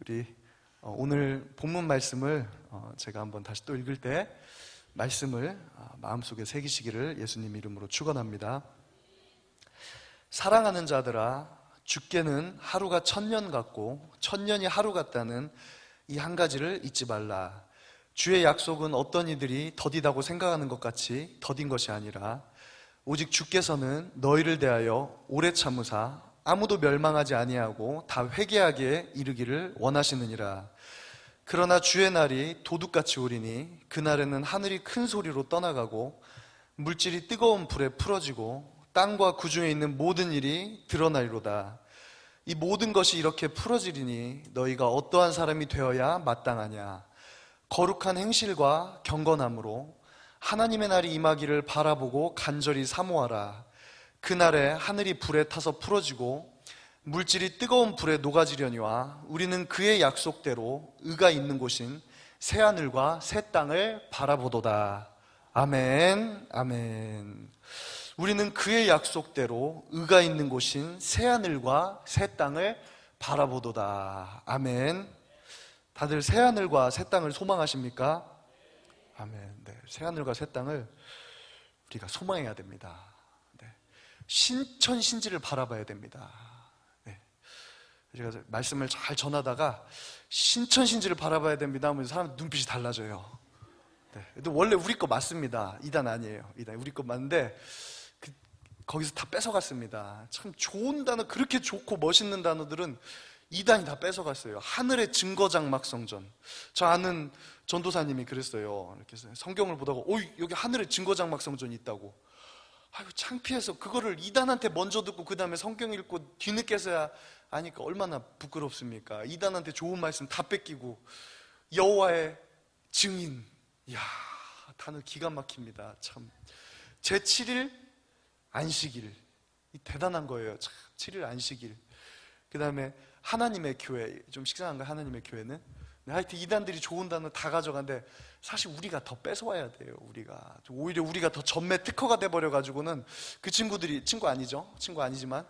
우리 오늘 본문 말씀을 제가 한번 다시 또 읽을 때 말씀을 마음속에 새기시기를 예수님 이름으로 축원합니다. 사랑하는 자들아, 주께는 하루가 1000년 같고 1000년이 하루 같다는 이 한 가지를 잊지 말라. 주의 약속은 어떤 이들이 더디다고 생각하는 것 같이 더딘 것이 아니라 오직 주께서는 너희를 대하여 오래 참으사 아무도 멸망하지 아니하고 다 회개하게 이르기를 원하시느니라. 그러나 주의 날이 도둑같이 오리니 그날에는 하늘이 큰 소리로 떠나가고 물질이 뜨거운 불에 풀어지고 땅과 그 중에 있는 모든 일이 드러나리로다. 이 모든 것이 이렇게 풀어지리니 너희가 어떠한 사람이 되어야 마땅하냐. 거룩한 행실과 경건함으로 하나님의 날이 임하기를 바라보고 간절히 사모하라. 그날에 하늘이 불에 타서 풀어지고 물질이 뜨거운 불에 녹아지려니와 우리는 그의 약속대로 의가 있는 곳인 새하늘과 새 땅을 바라보도다. 아멘, 아멘. 우리는 그의 약속대로 의가 있는 곳인 새하늘과 새 땅을 바라보도다. 아멘. 다들 새하늘과 새 땅을 소망하십니까? 아멘. 네, 새하늘과 새 땅을 우리가 소망해야 됩니다. 네. 신천신지를 바라봐야 됩니다. 네. 제가 말씀을 잘 전하다가 신천신지를 바라봐야 됩니다 하면 사람 눈빛이 달라져요. 네. 근데 원래 우리 거 맞습니다. 이단 아니에요. 이단 우리 거 맞는데 거기서 다 뺏어갔습니다. 참 좋은 단어, 그렇게 좋고 멋있는 단어들은 이단이 다 뺏어갔어요. 하늘의 증거장막 성전. 저 아는 전도사님이 그랬어요. 이렇게 성경을 보다가 여기 하늘의 증거장막 성전이 있다고. 아유, 창피해서 그거를 이단한테 먼저 듣고 그 다음에 성경 읽고 뒤늦게서야 아니까 얼마나 부끄럽습니까? 이단한테 좋은 말씀 다 뺏기고. 여호와의 증인. 이야, 단어 기가 막힙니다. 참. 제7일 안식일. 대단한 거예요. 참, 7일 안식일. 그 다음에 하나님의 교회. 좀 식상한가요? 하나님의 교회는? 네, 하여튼 이단들이 좋은 단어 다 가져간데 사실 우리가 더 뺏어와야 돼요. 오히려 우리가 더 전매 특허가 돼버려가지고는 그 친구들이, 친구 아니죠? 친구 아니지만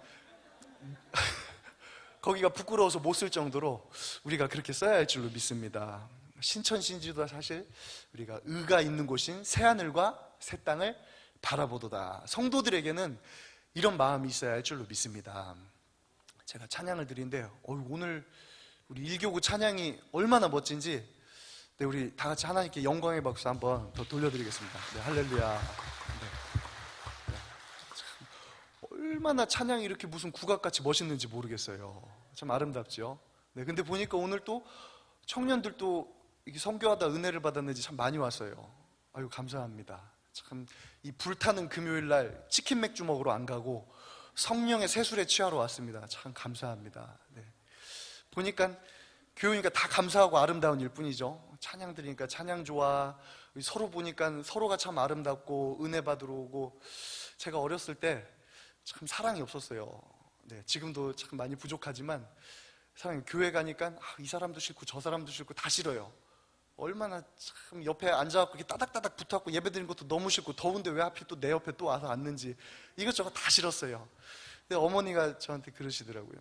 거기가 부끄러워서 못 쓸 정도로 우리가 그렇게 써야 할 줄로 믿습니다. 신천신지도 사실 우리가 의가 있는 곳인 새하늘과 새 땅을 바라보도다. 성도들에게는 이런 마음이 있어야 할 줄로 믿습니다. 제가 찬양을 드린데 오늘 우리 1교구 찬양이 얼마나 멋진지, 네, 우리 다 같이 하나님께 영광의 박수 한번 더 돌려드리겠습니다. 네, 할렐루야. 네. 네. 참, 얼마나 찬양이 이렇게 무슨 국악같이 멋있는지 모르겠어요. 참 아름답죠. 네, 근데 보니까 오늘 또 청년들도 이게 선교하다 은혜를 받았는지 참 많이 왔어요. 아유, 감사합니다. 참 이 불타는 금요일 날 치킨 맥주 먹으러 안 가고 성령의 세술에 취하러 왔습니다. 참 감사합니다. 네. 보니까 교회니까 다 감사하고 아름다운 일뿐이죠. 찬양 들으니까 찬양 좋아. 서로 보니까 서로가 참 아름답고 은혜 받으러 오고. 제가 어렸을 때 참 사랑이 없었어요. 네, 지금도 참 많이 부족하지만 사랑이, 교회 가니까 이 사람도 싫고 저 사람도 싫고 다 싫어요. 얼마나 참 옆에 앉아갖고 이렇게 따닥따닥 붙어갖고 예배 드리는 것도 너무 싫고, 더운데 왜 하필 또 내 옆에 또 와서 앉는지 이것저것 다 싫었어요. 근데 어머니가 저한테 그러시더라고요.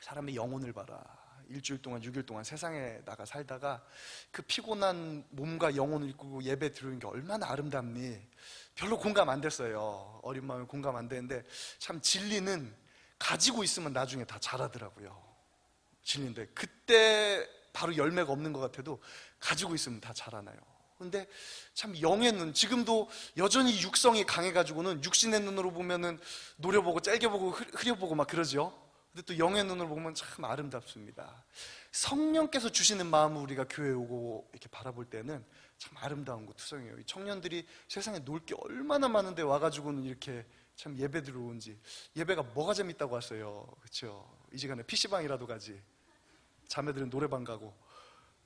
사람의 영혼을 봐라. 일주일 동안 6일 동안 세상에 나가 살다가 그 피곤한 몸과 영혼을 이끌고 예배 드리는 게 얼마나 아름답니. 별로 공감 안 됐어요. 어린 마음에 공감 안 되는데 참 진리는 가지고 있으면 나중에 다 자라더라고요. 진리인데 그때 바로 열매가 없는 것 같아도 가지고 있으면 다 자라나요. 근데 참 영의 눈, 지금도 여전히 육성이 강해가지고는 육신의 눈으로 보면은 노려보고 짤겨보고 흐려보고 막 그러죠. 근데 또 영의 눈으로 보면 참 아름답습니다. 성령께서 주시는 마음을 우리가 교회에 오고 이렇게 바라볼 때는 참 아름다운 거 투성이에요. 이 청년들이 세상에 놀 게 얼마나 많은데 와가지고는 이렇게 참 예배 들어오는지. 예배가 뭐가 재밌다고 왔어요. 그렇죠? 이 시간에 PC방이라도 가지. 자매들은 노래방 가고.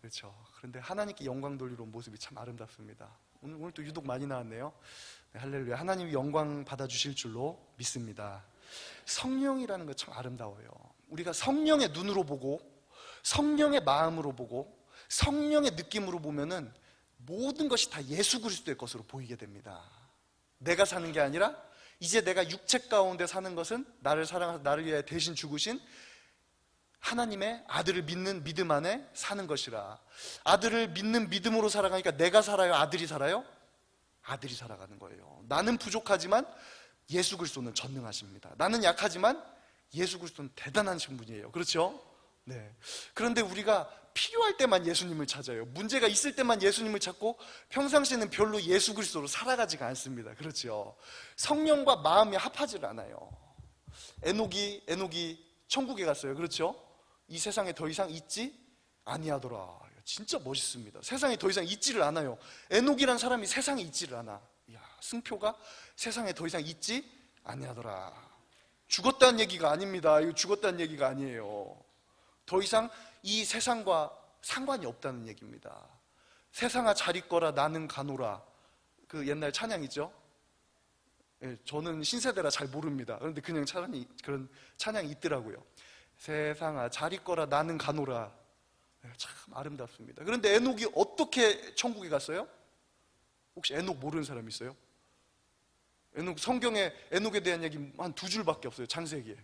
그렇죠. 그런데 하나님께 영광 돌리러 온 모습이 참 아름답습니다. 오늘 또 유독 많이 나왔네요. 네, 할렐루야. 하나님이 영광 받아주실 줄로 믿습니다. 성령이라는 거 참 아름다워요. 우리가 성령의 눈으로 보고 성령의 마음으로 보고 성령의 느낌으로 보면은 모든 것이 다 예수 그리스도의 것으로 보이게 됩니다. 내가 사는 게 아니라 이제 내가 육체 가운데 사는 것은 나를 사랑하셔서 나를 위해 대신 죽으신 하나님의 아들을 믿는 믿음 안에 사는 것이라. 아들을 믿는 믿음으로 살아가니까 내가 살아요? 아들이 살아요? 아들이 살아가는 거예요. 나는 부족하지만 예수 그리스도는 전능하십니다. 나는 약하지만 예수 그리스도는 대단한 분이에요. 그렇죠? 네. 그런데 우리가 필요할 때만 예수님을 찾아요. 문제가 있을 때만 예수님을 찾고 평상시에는 별로 예수 그리스도로 살아가지가 않습니다. 그렇죠? 성령과 마음이 합하질 않아요. 에녹이 천국에 갔어요. 그렇죠? 이 세상에 더 이상 있지 아니하더라. 진짜 멋있습니다. 세상에 더 이상 있지를 않아요. 에녹이란 사람이 세상에 있지를 않아. 이야, 승표가 세상에 더 이상 있지 아니하더라. 죽었다는 얘기가 아닙니다. 이거 죽었다는 얘기가 아니에요. 더 이상 이 세상과 상관이 없다는 얘기입니다. 세상아 잘 있거라 나는 가노라. 그 옛날 찬양이죠. 예, 저는 신세대라 잘 모릅니다. 그런데 그냥 그런 찬양이 있더라고요. 세상아 잘 있거라 나는 가노라. 예, 참 아름답습니다. 그런데 에녹이 어떻게 천국에 갔어요? 혹시 에녹 모르는 사람 있어요? 성경에 에녹에 대한 얘기 한 2줄밖에 없어요. 창세기에.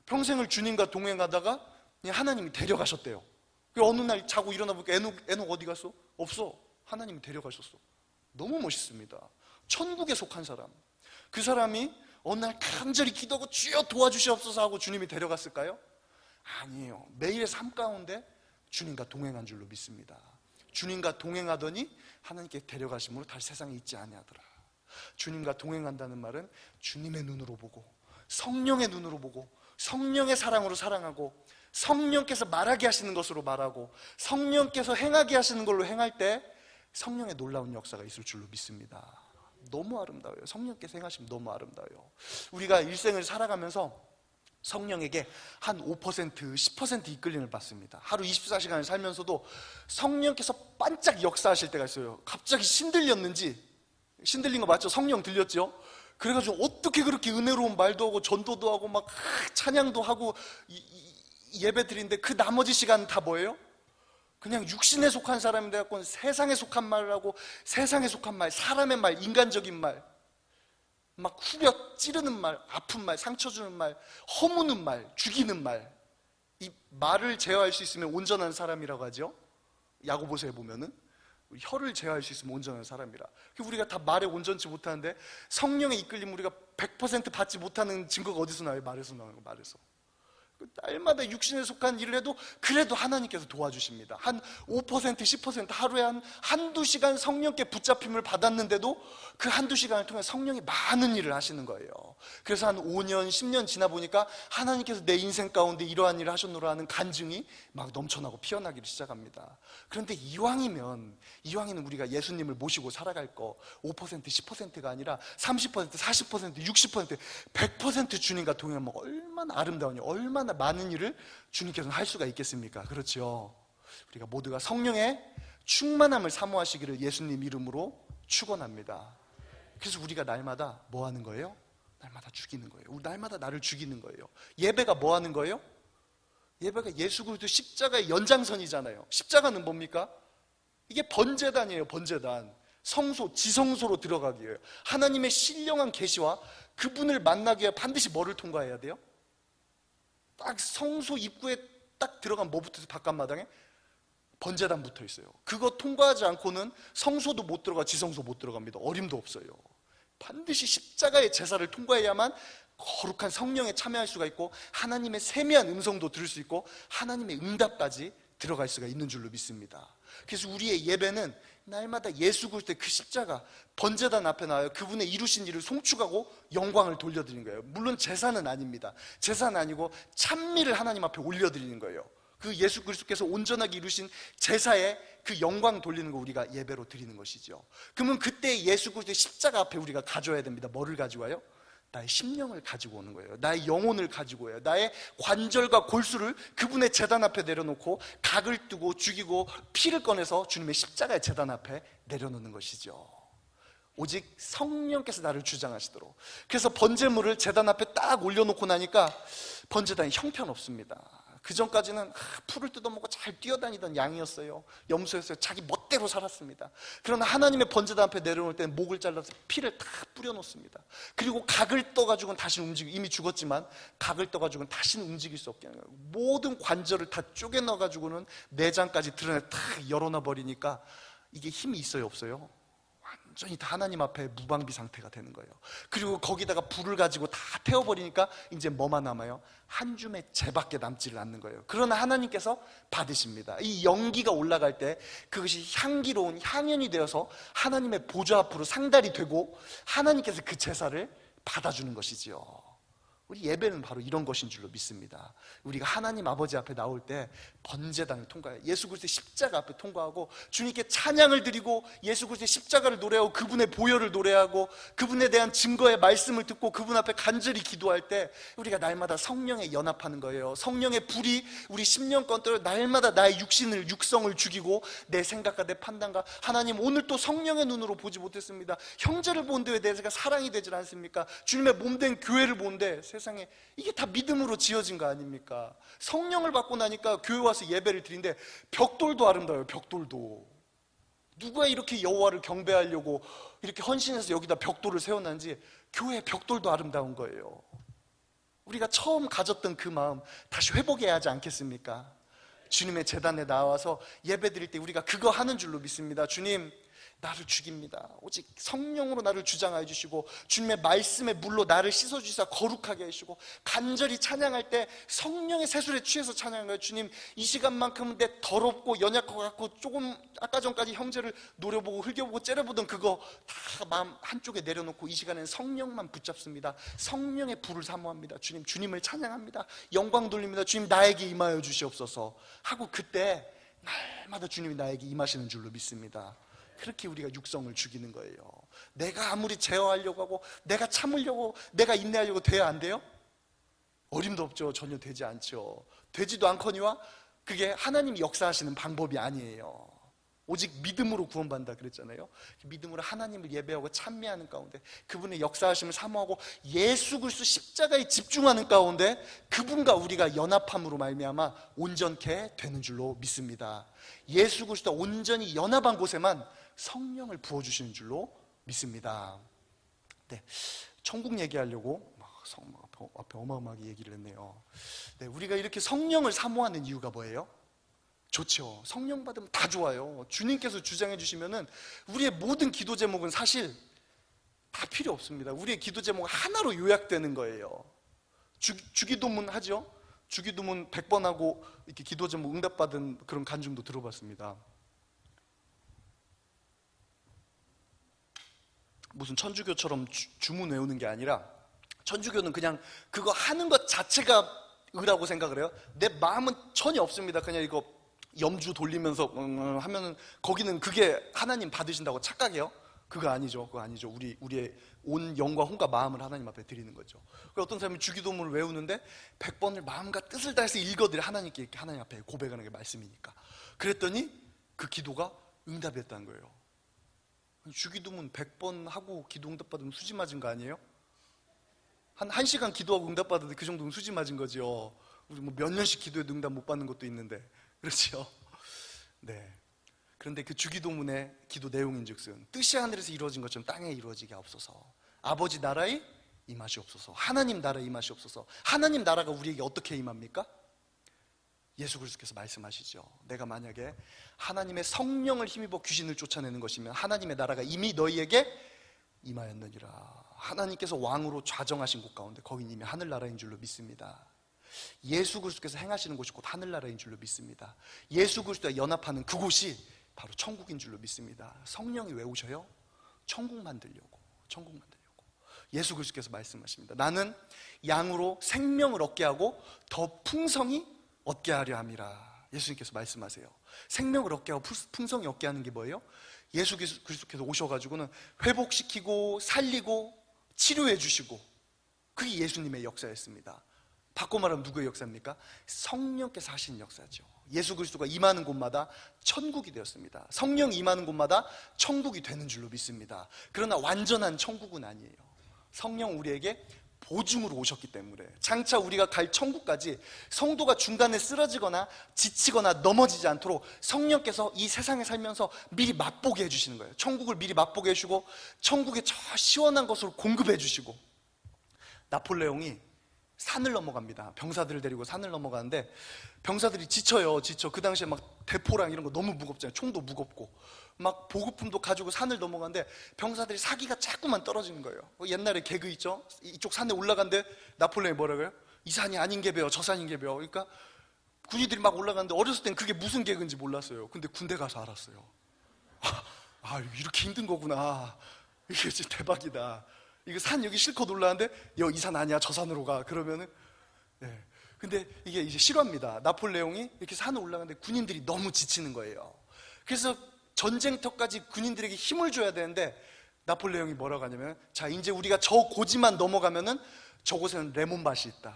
평생을 주님과 동행하다가 하나님이 데려가셨대요. 어느 날 자고 일어나 보니까 에녹 어디 갔어? 없어. 하나님이 데려가셨어. 너무 멋있습니다. 천국에 속한 사람. 그 사람이 어느 날 간절히 기도하고 주여 도와주시옵소서 하고 주님이 데려갔을까요? 아니에요. 매일의 삶 가운데 주님과 동행한 줄로 믿습니다. 주님과 동행하더니 하나님께 데려가심으로 다시 세상에 있지 아니하더라. 주님과 동행한다는 말은 주님의 눈으로 보고 성령의 눈으로 보고 성령의 사랑으로 사랑하고 성령께서 말하게 하시는 것으로 말하고 성령께서 행하게 하시는 걸로 행할 때 성령의 놀라운 역사가 있을 줄로 믿습니다. 너무 아름다워요. 성령께서 행하시면 너무 아름다워요. 우리가 일생을 살아가면서 성령에게 한 5%, 10% 이끌림을 받습니다. 하루 24시간을 살면서도 성령께서 반짝 역사하실 때가 있어요. 갑자기 신들린 거 맞죠? 성령 들렸죠? 그래가지고 어떻게 그렇게 은혜로운 말도 하고 전도도 하고 막 찬양도 하고 예배 드리는데 그 나머지 시간은 다 뭐예요? 그냥 육신에 속한 사람이 되었고 세상에 속한 말을 하고 세상에 속한 말, 사람의 말, 인간적인 말, 막 후려 찌르는 말, 아픈 말, 상처 주는 말, 허무는 말, 죽이는 말. 이 말을 제어할 수 있으면 온전한 사람이라고 하죠. 야고보서에 보면은 혀를 제어할 수 있으면 온전한 사람이라. 우리가 다 말에 온전치 못하는데 성령의 이끌림 우리가 100% 받지 못하는 증거가 어디서 나와요? 말에서 나오는 거. 말에서. 날마다 육신에 속한 일을 해도 그래도 하나님께서 도와주십니다. 한 5%, 10% 하루에 한두 시간 성령께 붙잡힘을 받았는데도 그 한두 시간을 통해 성령이 많은 일을 하시는 거예요. 그래서 한 5년, 10년 지나 보니까 하나님께서 내 인생 가운데 이러한 일을 하셨노라 하는 간증이 막 넘쳐나고 피어나기를 시작합니다. 그런데 이왕이면 우리가 예수님을 모시고 살아갈 거 5%, 10%가 아니라 30%, 40%, 60%, 100% 주님과 동행하면 얼마나 아름다우냐, 얼마나 많은 일을 주님께서는 할 수가 있겠습니까? 그렇죠. 우리가 모두가 성령의 충만함을 사모하시기를 예수님 이름으로 축원합니다. 그래서 우리가 날마다 뭐 하는 거예요? 날마다 죽이는 거예요. 날마다 나를 죽이는 거예요. 예배가 뭐 하는 거예요? 예배가 예수 그리스도 십자가의 연장선이잖아요. 십자가는 뭡니까? 이게 번제단이에요. 번제단. 성소, 지성소로 들어가기 위해요. 하나님의 신령한 계시와 그분을 만나기 위해 반드시 뭐를 통과해야 돼요? 딱 성소 입구에 딱 들어간 뭐 붙어서 바깥마당에 번제단 붙어 있어요. 그거 통과하지 않고는 성소도 못 들어가, 지성소 못 들어갑니다. 어림도 없어요. 반드시 십자가의 제사를 통과해야만 거룩한 성령에 참여할 수가 있고 하나님의 세미한 음성도 들을 수 있고 하나님의 응답까지 들어갈 수가 있는 줄로 믿습니다. 그래서 우리의 예배는 날마다 예수 그리스도의 그 십자가 번제단 앞에 나와요. 그분의 이루신 일을 송축하고 영광을 돌려드리는 거예요. 물론 제사는 아닙니다. 제사는 아니고 찬미를 하나님 앞에 올려드리는 거예요. 그 예수 그리스도께서 온전하게 이루신 제사에 그 영광 돌리는 거 우리가 예배로 드리는 것이죠. 그러면 그때 예수 그리스도의 십자가 앞에 우리가 가져야 됩니다. 뭐를 가지고 와요? 나의 심령을 가지고 오는 거예요. 나의 영혼을 가지고 와요. 나의 관절과 골수를 그분의 제단 앞에 내려놓고 각을 뜨고 죽이고 피를 꺼내서 주님의 십자가의 제단 앞에 내려놓는 것이죠. 오직 성령께서 나를 주장하시도록. 그래서 번제물을 제단 앞에 딱 올려놓고 나니까 번제단이 형편없습니다. 그 전까지는 풀을 뜯어먹고 잘 뛰어다니던 양이었어요. 염소였어요. 자기 멋대로 살았습니다. 그러나 하나님의 번제단 앞에 내려놓을 때는 목을 잘라서 피를 다 뿌려놓습니다. 그리고 각을 떠가지고는 다시 움직이고, 이미 죽었지만 각을 떠가지고는 다시는 움직일 수 없게 하는 거예요. 모든 관절을 다 쪼개 넣어가지고는 내장까지 드러내 다 열어놔 버리니까 이게 힘이 있어요, 없어요? 완전히 다 하나님 앞에 무방비 상태가 되는 거예요. 그리고 거기다가 불을 가지고 다 태워버리니까 이제 뭐만 남아요? 한 줌의 재밖에 남지를 않는 거예요. 그러나 하나님께서 받으십니다. 이 연기가 올라갈 때 그것이 향기로운 향연이 되어서 하나님의 보좌 앞으로 상달이 되고 하나님께서 그 제사를 받아주는 것이지요. 우리 예배는 바로 이런 것인 줄로 믿습니다. 우리가 하나님 아버지 앞에 나올 때 번제단을 통과해요. 예수 그리스도의 십자가 앞에 통과하고 주님께 찬양을 드리고 예수 그리스도의 십자가를 노래하고 그분의 보혈을 노래하고 그분에 대한 증거의 말씀을 듣고 그분 앞에 간절히 기도할 때 우리가 날마다 성령에 연합하는 거예요. 성령의 불이 우리 심령권들을 날마다 나의 육성을 죽이고 내 생각과 내 판단과 하나님 오늘 또 성령의 눈으로 보지 못했습니다. 형제를 보는데 왜 내가 사랑이 되질 않습니까? 주님의 몸된 교회를 보는데 세상에 이게 다 믿음으로 지어진 거 아닙니까? 성령을 받고 나니까 교회 와서 예배를 드리는데 벽돌도 아름다워요. 벽돌도. 누가 이렇게 여호와를 경배하려고 이렇게 헌신해서 여기다 벽돌을 세워놨는지 교회 벽돌도 아름다운 거예요. 우리가 처음 가졌던 그 마음 다시 회복해야 하지 않겠습니까? 주님의 제단에 나와서 예배 드릴 때 우리가 그거 하는 줄로 믿습니다. 주님, 나를 죽입니다. 오직 성령으로 나를 주장하여 주시고 주님의 말씀의 물로 나를 씻어주시사 거룩하게 해주시고 간절히 찬양할 때 성령의 세술에 취해서 찬양한 거예요. 주님, 이 시간만큼은 내 더럽고 연약한 것 같고 조금 아까 전까지 형제를 노려보고 흘겨보고 째려보던 그거 다 마음 한쪽에 내려놓고 이 시간에는 성령만 붙잡습니다. 성령의 불을 사모합니다. 주님, 주님을 찬양합니다. 영광 돌립니다. 주님, 나에게 임하여 주시옵소서 하고 그때 날마다 주님이 나에게 임하시는 줄로 믿습니다. 그렇게 우리가 육성을 죽이는 거예요. 내가 아무리 제어하려고 하고 내가 참으려고 내가 인내하려고 돼야 안 돼요? 어림도 없죠. 전혀 되지 않죠. 되지도 않거니와 그게 하나님이 역사하시는 방법이 아니에요. 오직 믿음으로 구원받는다 그랬잖아요. 믿음으로 하나님을 예배하고 찬미하는 가운데 그분의 역사하심을 사모하고 예수 그리스도 십자가에 집중하는 가운데 그분과 우리가 연합함으로 말미암아 온전케 되는 줄로 믿습니다. 예수 그리스도와 온전히 연합한 곳에만 성령을 부어주시는 줄로 믿습니다. 네, 천국 얘기하려고 앞에 어마어마하게 얘기를 했네요. 네, 우리가 이렇게 성령을 사모하는 이유가 뭐예요? 좋죠. 성령 받으면 다 좋아요. 주님께서 주장해 주시면은 우리의 모든 기도 제목은 사실 다 필요 없습니다. 우리의 기도 제목은 하나로 요약되는 거예요. 주기도문 하죠? 주기도문 100번 하고 이렇게 기도 제목 응답받은 그런 간증도 들어봤습니다. 무슨 천주교처럼 주문 외우는 게 아니라 천주교는 그냥 그거 하는 것 자체가 의라고 생각을 해요. 내 마음은 전혀 없습니다. 그냥 이거 염주 돌리면서 하면은 거기는 그게 하나님 받으신다고 착각해요? 그거 아니죠. 그거 아니죠. 우리의 온 영과 혼과 마음을 하나님 앞에 드리는 거죠. 그리고 어떤 사람이 주기도문을 외우는데 100번을 마음과 뜻을 다해서 읽어드려 하나님께 이렇게 하나님 앞에 고백하는 게 말씀이니까. 그랬더니 그 기도가 응답했다는 거예요. 주기도문 100번 하고 기도 응답 받으면 수지 맞은 거 아니에요? 한 1시간 기도하고 응답 받았는데 그 정도면 수지 맞은 거죠. 우리 뭐 몇 년씩 기도해도 응답 못 받는 것도 있는데. 그렇죠? 네. 그런데 그 주기도문의 기도 내용인즉슨 뜻이 하늘에서 이루어진 것처럼 땅에 이루어지게 하옵소서. 아버지 나라에 임하시옵소서. 하나님 나라에 임하시옵소서. 하나님 나라가 우리에게 어떻게 임합니까? 예수 그리스도께서 말씀하시죠. 내가 만약에 하나님의 성령을 힘입어 귀신을 쫓아내는 것이면 하나님의 나라가 이미 너희에게 임하였느니라. 하나님께서 왕으로 좌정하신 곳 가운데 거긴 이미 하늘나라인 줄로 믿습니다. 예수 그리스도께서 행하시는 곳이 곧 하늘나라인 줄로 믿습니다. 예수 그리스도와 연합하는 그곳이 바로 천국인 줄로 믿습니다. 성령이 왜 오셔요? 천국 만들려고. 예수 그리스도께서 말씀하십니다. 나는 양으로 생명을 얻게 하고 더 풍성히 얻게 하려 함이라. 예수님께서 말씀하세요. 생명을 얻게 하고 풍성히 얻게 하는 게 뭐예요? 예수 그리스도께서 오셔가지고는 회복시키고 살리고 치료해 주시고 그게 예수님의 역사였습니다. 바꿔 말하면 누구의 역사입니까? 성령께서 하시는 역사죠. 예수 그리스도가 임하는 곳마다 천국이 되었습니다. 성령이 임하는 곳마다 천국이 되는 줄로 믿습니다. 그러나 완전한 천국은 아니에요. 성령 우리에게 보증으로 오셨기 때문에, 장차 우리가 갈 천국까지 성도가 중간에 쓰러지거나 지치거나 넘어지지 않도록 성령께서 이 세상에 살면서 미리 맛보게 해주시는 거예요. 천국을 미리 맛보게 해주고 천국의 저 시원한 것을 공급해 주시고, 나폴레옹이 산을 넘어갑니다. 병사들을 데리고 산을 넘어가는데 병사들이 지쳐요. 그 당시에 막 대포랑 이런 거 너무 무겁잖아요. 총도 무겁고 막 보급품도 가지고 산을 넘어가는데 병사들이 사기가 자꾸만 떨어지는 거예요. 옛날에 개그 있죠? 이쪽 산에 올라간데 나폴레옹이 뭐라고요? 이 산이 아닌 게 배워, 저 산인 게 배워. 그러니까 군인들이 막 올라가는데 어렸을 땐 그게 무슨 개그인지 몰랐어요. 근데 군대 가서 알았어요. 이렇게 힘든 거구나. 이게 진짜 대박이다. 이거 산 여기 실컷 올라가는데 이 산 아니야, 저 산으로 가. 그러면은 근데 이게 이제 실화입니다. 나폴레옹이 이렇게 산을 올라가는데 군인들이 너무 지치는 거예요. 그래서 전쟁터까지 군인들에게 힘을 줘야 되는데 나폴레옹이 뭐라고 하냐면, 자, 이제 우리가 저 고지만 넘어가면은 저곳에는 레몬밭이 있다.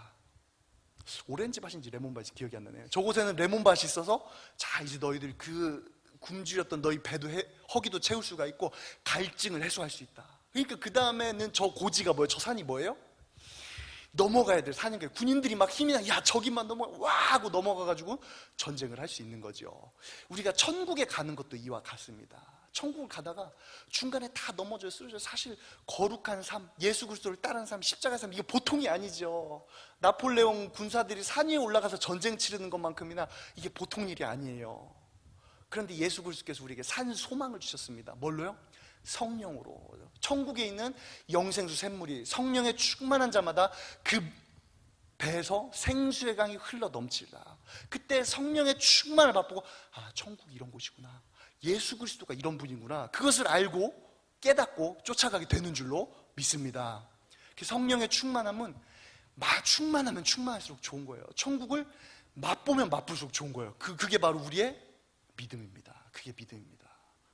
오렌지밭인지 레몬밭인지 기억이 안 나네요. 저곳에는 레몬밭이 있어서, 자, 이제 너희들 그 굶주렸던 너희 배도 허기도 채울 수가 있고 갈증을 해소할 수 있다. 그러니까 그 다음에는 저 고지가 뭐예요? 저 산이 뭐예요? 넘어가야 될 산인 거예요. 군인들이 막 힘이 나, 야, 저기만 와 하고 넘어가가지고 전쟁을 할 수 있는 거죠. 우리가 천국에 가는 것도 이와 같습니다. 천국을 가다가 중간에 다 넘어져요, 쓰러져요. 사실 거룩한 삶, 예수 그리스도를 따르는 삶, 십자가의 삶, 이게 보통이 아니죠. 나폴레옹 군사들이 산 위에 올라가서 전쟁 치르는 것만큼이나 이게 보통 일이 아니에요. 그런데 예수 그리스도께서 우리에게 산 소망을 주셨습니다. 뭘로요? 성령으로. 천국에 있는 영생수 샘물이 성령에 충만한 자마다 그 배에서 생수의 강이 흘러 넘치라. 그때 성령의 충만을 맛보고, 천국이 이런 곳이구나, 예수 그리스도가 이런 분이구나, 그것을 알고 깨닫고 쫓아가게 되는 줄로 믿습니다. 성령의 충만함은 충만하면 충만할수록 좋은 거예요. 천국을 맛보면 맛볼수록 좋은 거예요. 그게 바로 우리의 믿음입니다. 그게 믿음입니다.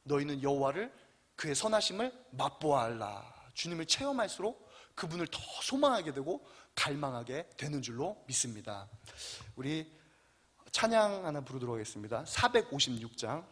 너희는 여호와를, 그의 선하심을 맛보아 알라. 주님을 체험할수록 그분을 더 소망하게 되고 갈망하게 되는 줄로 믿습니다. 우리 찬양 하나 부르도록 하겠습니다. 456장.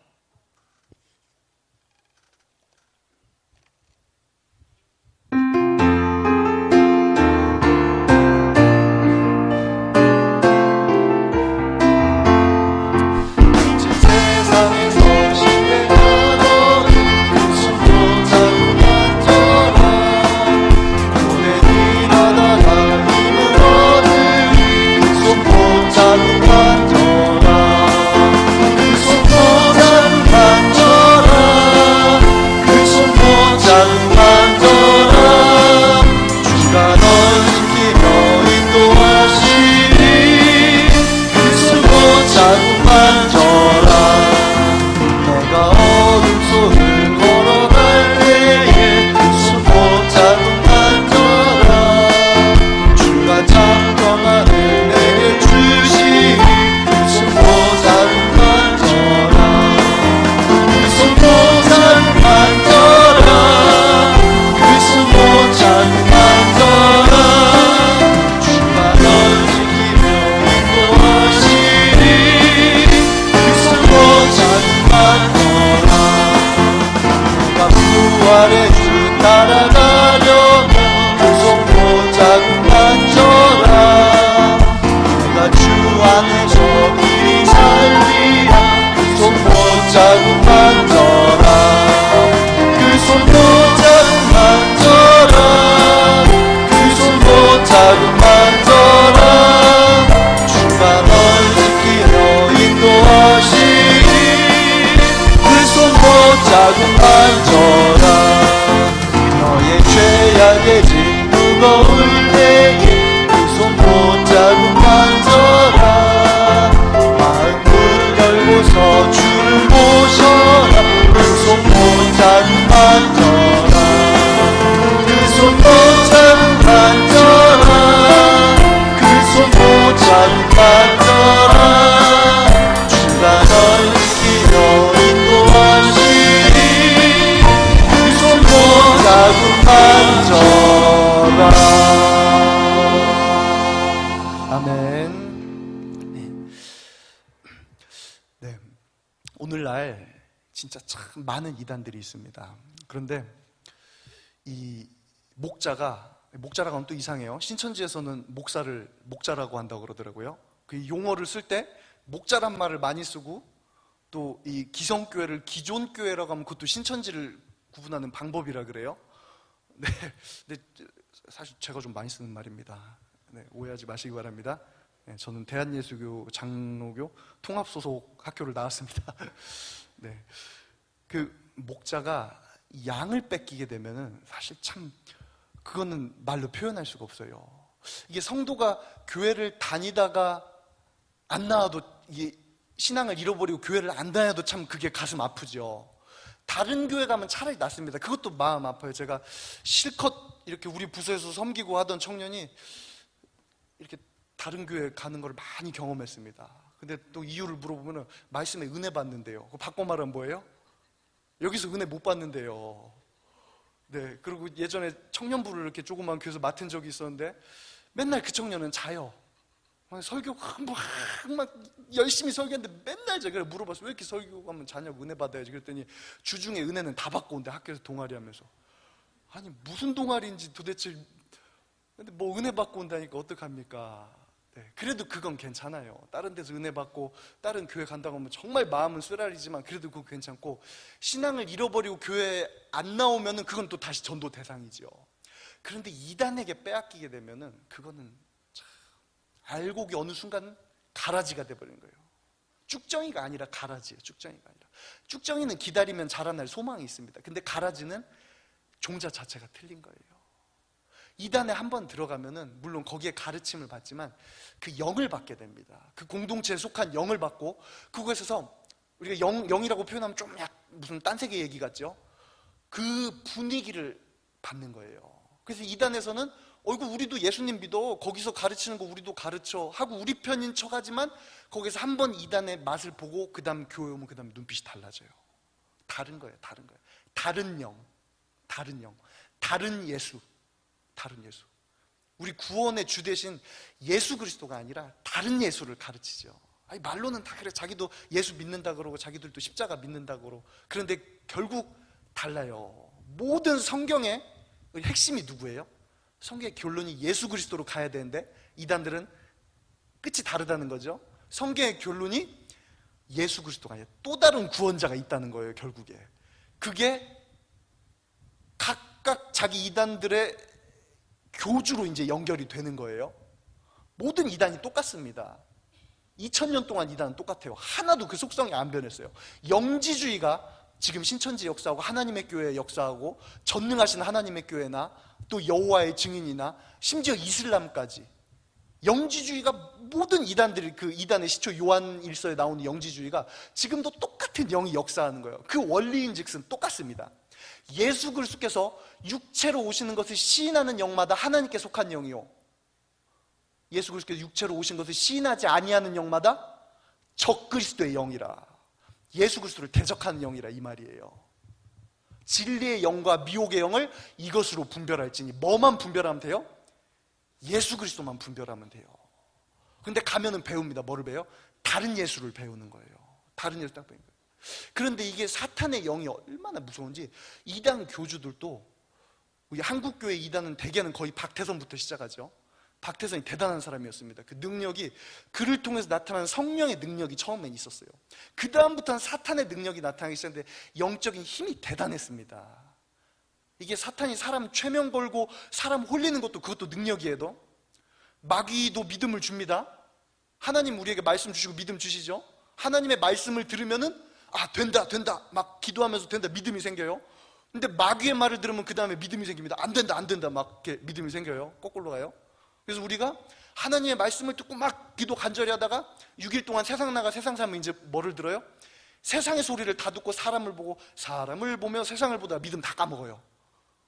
오늘날 진짜 참 많은 이단들이 있습니다. 그런데 이 목자가 목자라고 하면 또 이상해요. 신천지에서는 목사를 목자라고 한다고 그러더라고요. 그 용어를 쓸 때 목자란 말을 많이 쓰고, 또 이 기성교회를 기존교회라고 하면 그것도 신천지를 구분하는 방법이라 그래요. 네, 근데 사실 제가 좀 많이 쓰는 말입니다. 네, 오해하지 마시기 바랍니다. 네, 저는 대한예수교 장로교 통합소속 학교를 나왔습니다. 네, 그 목자가 양을 뺏기게 되면은 사실 참 그거는 말로 표현할 수가 없어요. 이게 성도가 교회를 다니다가 안 나와도, 이게 신앙을 잃어버리고 교회를 안 다녀도 참 그게 가슴 아프죠. 다른 교회 가면 차라리 낫습니다. 그것도 마음 아파요. 제가 실컷 이렇게 우리 부서에서 섬기고 하던 청년이 이렇게 다른 교회 가는 걸 많이 경험했습니다. 근데 또 이유를 물어보면 말씀에 은혜 받는데요. 그거 바꿔 말하면 뭐예요? 여기서 은혜 못 받는데요. 네, 그리고 예전에 청년부를 이렇게 조그만 교회에서 맡은 적이 있었는데 맨날 그 청년은 자요. 설교 막 열심히 설교했는데 맨날 제가 물어봤어요. 왜 이렇게 설교하면 자냐고, 은혜 받아야지. 그랬더니 주중에 은혜는 다 받고 온대. 학교에서 동아리 하면서. 아니 무슨 동아리인지 도대체. 근데 뭐 은혜 받고 온다니까 어떡합니까? 네, 그래도 그건 괜찮아요. 다른 데서 은혜 받고 다른 교회 간다고 하면 정말 마음은 쓰라리지만 그래도 그거 괜찮고, 신앙을 잃어버리고 교회에 안 나오면은 그건 또 다시 전도 대상이죠. 그런데 이단에게 빼앗기게 되면은 그거는 알곡이 어느 순간 가라지가 돼버리는 거예요. 쭉정이가 아니라 가라지예요. 쭉정이가 아니라. 쭉정이는 기다리면 자라날 소망이 있습니다. 근데 가라지는 종자 자체가 틀린 거예요. 이단에 한번 들어가면은 물론 거기에 가르침을 받지만 그 영을 받게 됩니다. 그 공동체에 속한 영을 받고, 그곳에서 우리가 영이라고 표현하면 좀 무슨 딴세계 얘기 같죠? 그 분위기를 받는 거예요. 그래서 이단에서는 우리도 예수님 믿어, 거기서 가르치는 거 우리도 가르쳐 하고 우리 편인 척 하지만, 거기서 한번 이단의 맛을 보고 그 다음 교회 오면 그 다음 눈빛이 달라져요. 다른 거예요. 다른 영, 다른 예수. 우리 구원의 주 대신 예수 그리스도가 아니라 다른 예수를 가르치죠. 아니, 말로는 다 그래. 자기도 예수 믿는다 그러고 자기들도 십자가 믿는다 그러고. 그런데 결국 달라요. 모든 성경의 핵심이 누구예요? 성경의 결론이 예수 그리스도로 가야 되는데 이단들은 끝이 다르다는 거죠. 성경의 결론이 예수 그리스도가 아니라 또 다른 구원자가 있다는 거예요. 결국에 그게 각각 자기 이단들의 교주로 이제 연결이 되는 거예요. 모든 이단이 똑같습니다. 2000년 동안 이단은 똑같아요. 하나도 그 속성이 안 변했어요. 영지주의가 지금 신천지 역사하고 하나님의 교회 역사하고 전능하신 하나님의 교회나 또 여호와의 증인이나 심지어 이슬람까지, 영지주의가 모든 이단들이, 그 이단의 시초 요한일서에 나오는 영지주의가 지금도 똑같은 영이 역사하는 거예요. 그 원리인즉슨 똑같습니다. 예수 그리스도께서 육체로 오시는 것을 시인하는 영마다 하나님께 속한 영이요, 예수 그리스도께서 육체로 오신 것을 시인하지 아니하는 영마다 적그리스도의 영이라, 예수 그리스도를 대적하는 영이라 이 말이에요. 진리의 영과 미혹의 영을 이것으로 분별할지니. 뭐만 분별하면 돼요? 예수 그리스도만 분별하면 돼요. 근데 가면은 배웁니다. 뭐를 배워요? 다른 예수를 배우는 거예요. 다른 예수 딱 배우는 거예요. 그런데 이게 사탄의 영이 얼마나 무서운지, 이단 교주들도, 우리 한국교회 이단은 대개는 거의 박태선부터 시작하죠. 박태선이 대단한 사람이었습니다. 그 능력이, 그를 통해서 나타나는 성령의 능력이 처음엔 있었어요. 그 다음부터는 사탄의 능력이 나타나기 시작했는데 영적인 힘이 대단했습니다. 이게 사탄이 사람 최면 걸고 사람 홀리는 것도 그것도 능력이에요. 마귀도 믿음을 줍니다. 하나님 우리에게 말씀 주시고 믿음 주시죠. 하나님의 말씀을 들으면은 된다 막 기도하면서 된다, 믿음이 생겨요. 근데 마귀의 말을 들으면 그 다음에 믿음이 생깁니다. 안 된다 막 이렇게 믿음이 생겨요. 거꾸로 가요. 그래서 우리가 하나님의 말씀을 듣고 막 기도 간절히 하다가 6일 동안 세상 나가 세상 살면 이제 뭐를 들어요? 세상의 소리를 다 듣고 사람을 보며 세상을 보다가 믿음 다 까먹어요.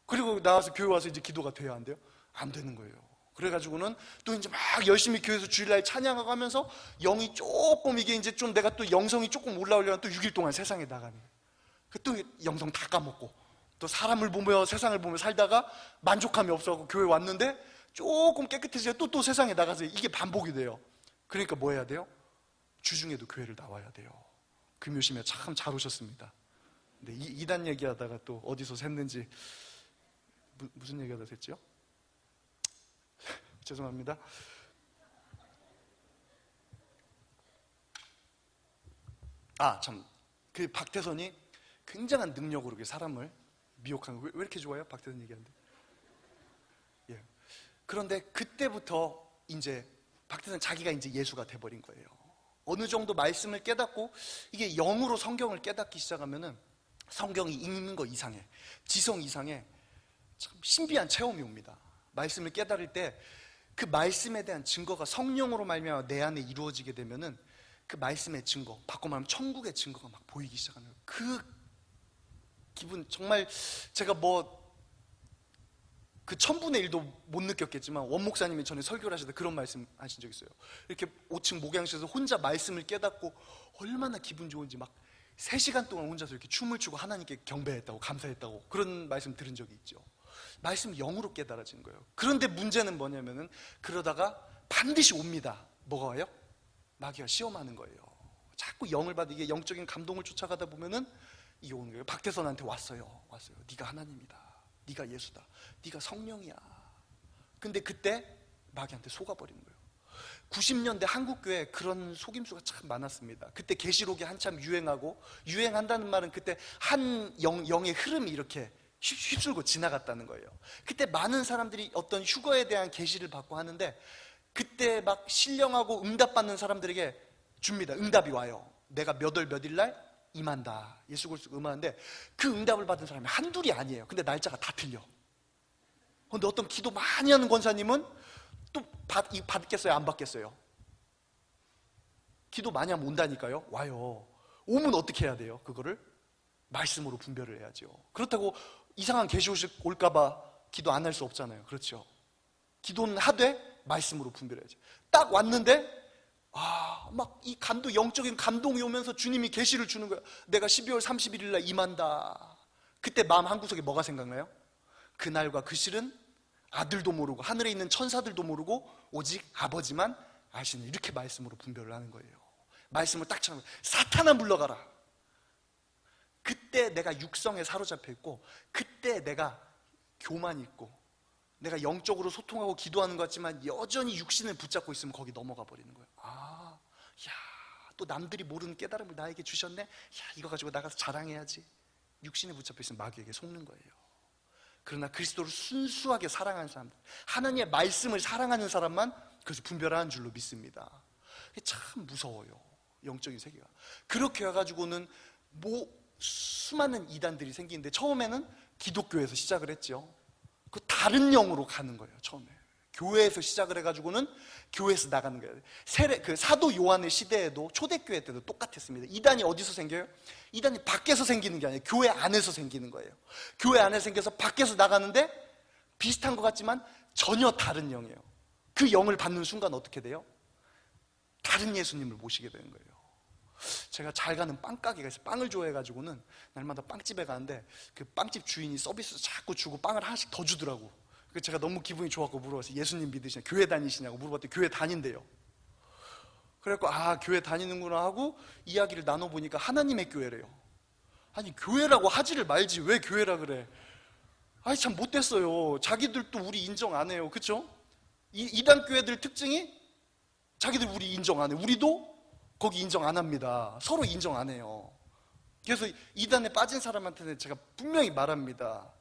그리고 나와서 교회 와서 이제 기도가 돼야 안 돼요? 안 되는 거예요. 그래가지고는 또 이제 막 열심히 교회에서 주일날 찬양하고 하면서 영이 조금, 이게 이제 좀 내가 또 영성이 조금 올라오려면 또 6일 동안 세상에 나가는 거예요. 또 영성 다 까먹고 또 사람을 보며 세상을 보며 살다가 만족감이 없어서 교회 왔는데 조금 깨끗해져야 또 세상에 나가서 이게 반복이 돼요. 그러니까 뭐 해야 돼요? 주중에도 교회를 나와야 돼요. 금요심에 참 잘 오셨습니다. 근데 이단 얘기하다가 또 어디서 샜는지, 무슨 얘기하다 샜죠? 죄송합니다. 참, 그 박태선이 굉장한 능력으로 그 사람을 미혹한 거. 왜 이렇게 좋아요? 박태선 얘기하는데. 예. 그런데 그때부터 이제 박태선 자기가 이제 예수가 돼버린 거예요. 어느 정도 말씀을 깨닫고 이게 영으로 성경을 깨닫기 시작하면은 성경이 읽는 거 이상해, 지성 이상해 참 신비한 체험이 옵니다. 말씀을 깨달을 때 그 말씀에 대한 증거가 성령으로 말미암아 내 안에 이루어지게 되면은 그 말씀의 증거, 바꿔 말하면 천국의 증거가 막 보이기 시작하는 거예요. 그 기분 정말 제가 그 1000분의 1도 못 느꼈겠지만 원 목사님이 전에 설교를 하실 때 그런 말씀 하신 적 있어요. 이렇게 5층 목양실에서 혼자 말씀을 깨닫고 얼마나 기분 좋은지 막 3시간 동안 혼자서 이렇게 춤을 추고 하나님께 경배했다고, 감사했다고, 그런 말씀 들은 적이 있죠. 말씀 영으로 깨달아지는 거예요. 그런데 문제는 뭐냐면은 그러다가 반드시 옵니다. 뭐가 와요? 마귀가 시험하는 거예요. 자꾸 영을 받아, 이게 영적인 감동을 쫓아가다 보면은 이게 오는 거예요. 박태선한테 왔어요. 네가 하나님이다, 네가 예수다, 네가 성령이야. 근데 그때 마귀한테 속아버리는 거예요. 90년대 한국교회에 그런 속임수가 참 많았습니다. 그때 계시록이 한참 유행하고, 유행한다는 말은 그때 한 영의 흐름이 이렇게 휩쓸고 지나갔다는 거예요. 그때 많은 사람들이 어떤 휴거에 대한 계시를 받고 하는데, 그때 막 신령하고 응답받는 사람들에게 줍니다. 응답이 와요. 내가 몇 월 몇 일 날 임한다, 예수 그리스도 임하는데, 그 응답을 받은 사람이 한둘이 아니에요. 근데 날짜가 다 틀려. 근데 어떤 기도 많이 하는 권사님은 또 받겠어요, 안 받겠어요? 기도 많이 하면 온다니까요. 와요. 오면 어떻게 해야 돼요? 그거를 말씀으로 분별을 해야죠. 그렇다고 이상한 계시오식 올까봐 기도 안 할 수 없잖아요. 그렇죠? 기도는 하되 말씀으로 분별해야죠. 딱 왔는데 막 이 감동, 영적인 감동이 오면서 주님이 계시를 주는 거야. 내가 12월 31일 날 임한다. 그때 마음 한구석에 뭐가 생각나요? 그날과 그 실은 아들도 모르고 하늘에 있는 천사들도 모르고 오직 아버지만 아시는, 이렇게 말씀으로 분별을 하는 거예요. 말씀을 딱 쳐놓고 사탄아 물러가라. 그때 내가 육성에 사로잡혀 있고, 그때 내가 교만 있고, 내가 영적으로 소통하고 기도하는 것 같지만 여전히 육신을 붙잡고 있으면 거기 넘어가 버리는 거예요. 또 남들이 모르는 깨달음을 나에게 주셨네. 이거 가지고 나가서 자랑해야지. 육신에 붙잡혀 있으면 마귀에게 속는 거예요. 그러나 그리스도를 순수하게 사랑하는 사람들, 하나님의 말씀을 사랑하는 사람만 그래서 분별하는 줄로 믿습니다. 참 무서워요, 영적인 세계가. 그렇게 해가지고는 수많은 이단들이 생기는데, 처음에는 기독교에서 시작을 했죠. 그 다른 영으로 가는 거예요. 처음에 교회에서 시작을 해가지고는 교회에서 나가는 거예요. 그 사도 요한의 시대에도, 초대교회 때도 똑같았습니다. 이단이 어디서 생겨요? 이단이 밖에서 생기는 게 아니에요. 교회 안에서 생기는 거예요. 교회 안에서 생겨서 밖에서 나가는데 비슷한 것 같지만 전혀 다른 영이에요. 그 영을 받는 순간 어떻게 돼요? 다른 예수님을 모시게 되는 거예요. 제가 잘 가는 빵가게가 있어요. 빵을 좋아해가지고는 날마다 빵집에 가는데, 그 빵집 주인이 서비스 자꾸 주고 빵을 하나씩 더 주더라고. 그래서 제가 너무 기분이 좋았고 물어봤어요. 예수님 믿으시냐, 교회 다니시냐고 물어봤더니 교회 다닌대요. 그래갖고 교회 다니는구나 하고 이야기를 나눠보니까 하나님의 교회래요. 아니, 교회라고 하지를 말지 왜 교회라 그래. 참 못됐어요. 자기들도 우리 인정 안 해요. 그쵸? 이단 교회들 특징이 자기들 우리 인정 안 해. 우리도 거기 인정 안 합니다. 서로 인정 안 해요. 그래서 이단에 빠진 사람한테는 제가 분명히 말합니다.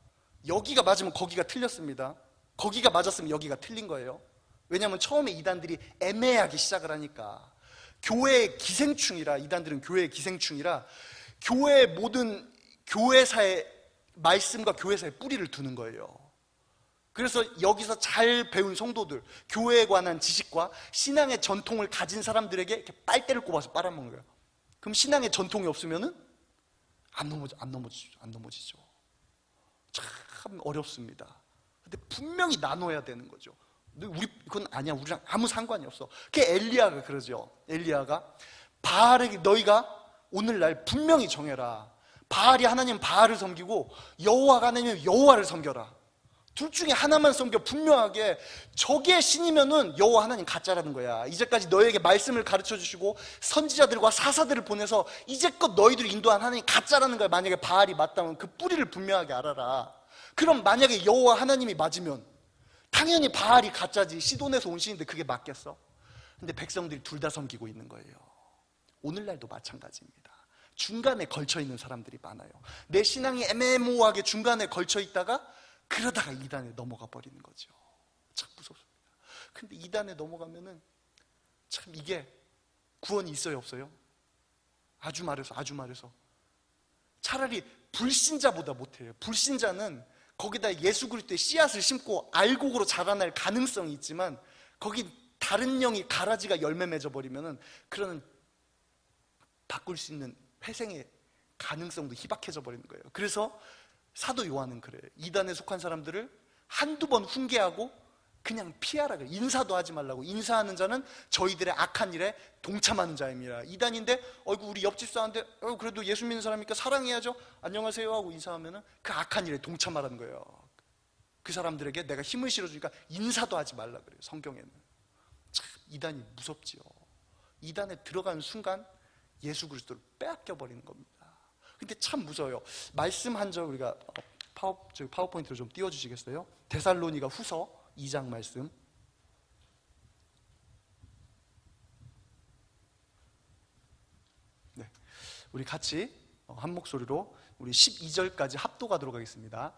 여기가 맞으면 거기가 틀렸습니다. 거기가 맞았으면 여기가 틀린 거예요. 왜냐하면 처음에 이단들이 애매하게 시작을 하니까, 교회의 기생충이라, 이단들은 교회의 기생충이라 교회의 모든 교회사의 말씀과 교회사의 뿌리를 두는 거예요. 그래서 여기서 잘 배운 성도들, 교회에 관한 지식과 신앙의 전통을 가진 사람들에게 이렇게 빨대를 꼽아서 빨아먹는 거예요. 그럼 신앙의 전통이 없으면은 안 넘어지죠. 참 어렵습니다. 근데 분명히 나눠야 되는 거죠. 그건 아니야, 우리랑 아무 상관이 없어. 그게 엘리야가 그러죠. 엘리야가 바알에게 너희가 오늘날 분명히 정해라. 바알이 하나님 바알을 섬기고 여호와가 하나님 여호와를 섬겨라. 둘 중에 하나만 섬겨. 분명하게 저게 신이면은 여호와 하나님 가짜라는 거야. 이제까지 너에게 말씀을 가르쳐 주시고 선지자들과 사사들을 보내서 이제껏 너희들을 인도한 하나님 가짜라는 거야. 만약에 바알이 맞다면 그 뿌리를 분명하게 알아라. 그럼 만약에 여호와 하나님이 맞으면 당연히 바알이 가짜지. 시돈에서 온 신인데 그게 맞겠어? 근데 백성들이 둘 다 섬기고 있는 거예요. 오늘날도 마찬가지입니다. 중간에 걸쳐 있는 사람들이 많아요. 내 신앙이 애매모호하게 중간에 걸쳐 있다가 그러다가 이단에 넘어가 버리는 거죠. 참 무섭습니다. 근데 이단에 넘어가면은 참 이게 구원이 있어요, 없어요? 아주 말해서 차라리 불신자보다 못해요. 불신자는 거기다 예수 그리스도의 씨앗을 심고 알곡으로 자라날 가능성이 있지만 거기 다른 영이 가라지가 열매 맺어 버리면은 그런 바꿀 수 있는 회생의 가능성도 희박해져 버리는 거예요. 그래서 사도 요한은 그래요. 이단에 속한 사람들을 한두 번 훈계하고 그냥 피하라 그래요. 인사도 하지 말라고. 인사하는 자는 저희들의 악한 일에 동참하는 자입니다. 이단인데 우리 옆집 사는데 그래도 예수 믿는 사람이니까 사랑해야죠. 안녕하세요 하고 인사하면은 그 악한 일에 동참하라는 거예요. 그 사람들에게 내가 힘을 실어주니까 인사도 하지 말라 그래요. 성경에는. 참 이단이 무섭지요. 이단에 들어가는 순간 예수 그리스도를 빼앗겨 버리는 겁니다. 근데 참 무서워요. 말씀 한 절 우리가 파워포인트로 좀 띄워주시겠어요? 데살로니가 후서 2장 말씀. 네, 우리 같이 한 목소리로 우리 12절까지 합독하도록 하겠습니다.